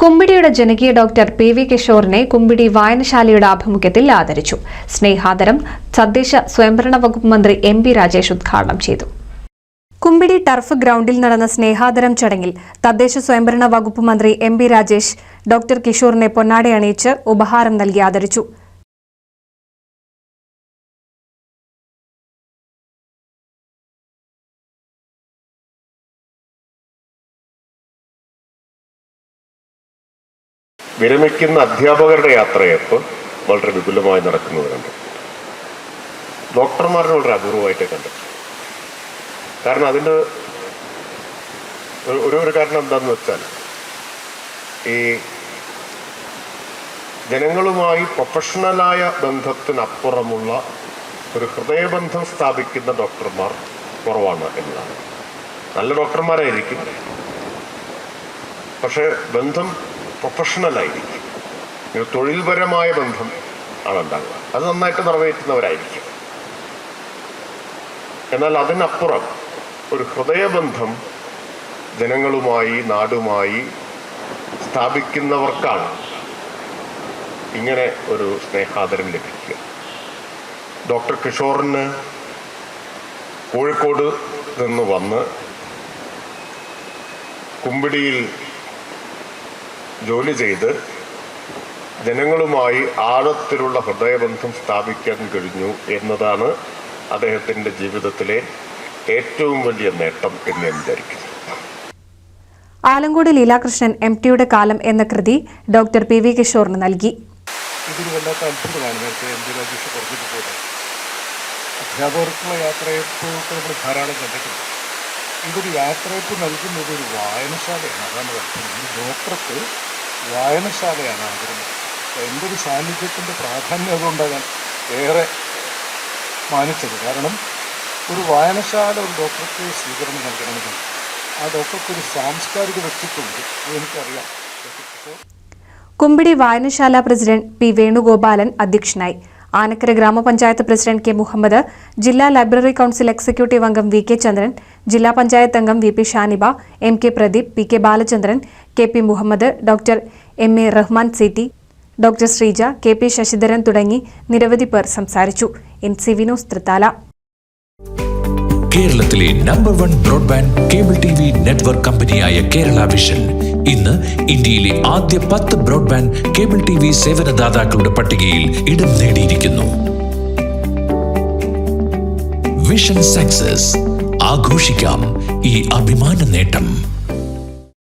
കുമ്പിടിയുടെ ജനകീയ doctor PV. കിഷോറിനെ Kumbidi വായനശാലയുടെ ആഭിമുഖ്യത്തിൽ ആദരിച്ചു. സ്നേഹാദരം തദ്ദേശ സ്വയംഭരണ വകുപ്പ് മന്ത്രി എം.പി. രാജേഷ് ഉദ്ഘാടനം ചെയ്തു. കുമ്പിടി ടർഫ് ഗ്രൗണ്ടിൽ നടന്ന സ്നേഹാദരം ചടങ്ങിൽ തദ്ദേശ സ്വയംഭരണ വകുപ്പ് മന്ത്രി എം.പി. രാജേഷ് ഡോക്ടർ കിഷോറിനെ പൊന്നാടയണിയിച്ച് ഉപഹാരം നൽകി ആദരിച്ചു. വിരമിക്കുന്ന അധ്യാപകരുടെ യാത്രയപ്പ് വളരെ വിപുലമായി നടക്കുന്നത് കണ്ടു. ഡോക്ടർമാരെ വളരെ അപൂർവമായിട്ട് കണ്ടു. കാരണം അതിൻ്റെ ഒരു കാരണം എന്താണെന്ന് വെച്ചാൽ ഈ ജനങ്ങളുമായി പ്രൊഫഷണലായ ബന്ധത്തിനപ്പുറമുള്ള ഒരു ഹൃദയബന്ധം സ്ഥാപിക്കുന്ന ഡോക്ടർമാർ കുറവാണ് എന്നതാണ്. നല്ല ഡോക്ടർമാരായിരിക്കും, പക്ഷേ ബന്ധം പ്രൊഫഷണലായിരിക്കും. ഒരു തൊഴിൽപരമായ ബന്ധം ആണ് ഉണ്ടാകുക. അത് നന്നായിട്ട് നിറവേറ്റുന്നവരായിരിക്കും. എന്നാൽ അതിനപ്പുറം ഒരു ഹൃദയബന്ധം ജനങ്ങളുമായി നാടുമായി സ്ഥാപിക്കുന്നവർക്കാണ് ഇങ്ങനെ ഒരു സ്നേഹാദരം ലഭിക്കുക. ഡോക്ടർ കിഷോറിന് കോഴിക്കോട് നിന്ന് വന്ന് കുമ്പിടിയിൽ ജോലി ചെയ്ത് ജനങ്ങളുമായി ആഴത്തിലുള്ള ഹൃദയബന്ധം സ്ഥാപിക്കാൻ കഴിഞ്ഞു എന്നതാണ് അദ്ദേഹത്തിൻ്റെ ജീവിതത്തിലെ ഏറ്റവും വലിയ നേട്ടം എന്ന് ഞാൻ വിചാരിക്കുന്നു. ആലങ്കോട് ലീലാകൃഷ്ണൻ എം.ടിയുടെ കാലം എന്ന കൃതി ഡോക്ടർ പി.വി. കിഷോറിന് നൽകി. ഇതൊരു വല്ലാത്ത അത്ഭുതമാണ്. നേരത്തെ എം.പി. രാജേഷ് പറഞ്ഞതുപോലെ അധ്യാപകർക്കുള്ള യാത്രയപ്പ് നമ്മൾ ധാരാളം കണ്ടിട്ടുണ്ട്. ഇതൊരു യാത്രയപ്പ് നൽകുന്നത് ഒരു വായനശാലയാണ്. അതാണ് അത്ഭുതം. ഒരു ഡോക്ടർക്ക് വായനശാലയാണ് ആഗ്രഹം. എൻ്റെ ഒരു സാന്നിധ്യത്തിൻ്റെ പ്രാധാന്യം അതുകൊണ്ടാണ് ഏറെ മാനിച്ചത്. കാരണം ഒരു വായനശാല ഒരു ഡോക്ടർക്ക് സ്വീകരണം നൽകണമെങ്കിൽ ആ ഡോക്ടർക്ക് ഒരു സാംസ്കാരിക വ്യക്തിത്വമുണ്ട്. അതെനിക്കറിയാം. കുമ്പിടി വായനശാല പ്രസിഡന്റ് പി. വേണുഗോപാലൻ അധ്യക്ഷനായി. ആനക്കര ഗ്രാമപഞ്ചായത്ത് പ്രസിഡന്റ് കെ. മുഹമ്മദ്, ജില്ലാ ലൈബ്രറി കൗൺസിൽ എക്സിക്യൂട്ടീവ് അംഗം വി. കെ. ചന്ദ്രൻ, ജില്ലാ പഞ്ചായത്ത് അംഗം V. P. Shaniba, M. K. Pradeep, P. K. Balachandran, K. P. Muhammad, doctor M. A. Rahman CT, doctor Sreeja, K. P. Sasidharan തുടങ്ങി നിരവധി പേർ സംസാരിച്ചു. NCV news Thrithala. കേരളത്തിലെ number 1 broadband cable TV network കമ്പനിയായ കേരള വിഷൻ ഇന്ന് ഇന്ത്യയിലെ ആദ്യ 10 ബ്രോഡ്ബാൻഡ് കേബിൾ TV സേവനദാതാക്കളുടെ പട്ടികയിൽ ഇടം നേടിയിരിക്കുന്നു. Vision success. ആഘോഷിക്കാം ഈ അഭിമാന നേട്ടം.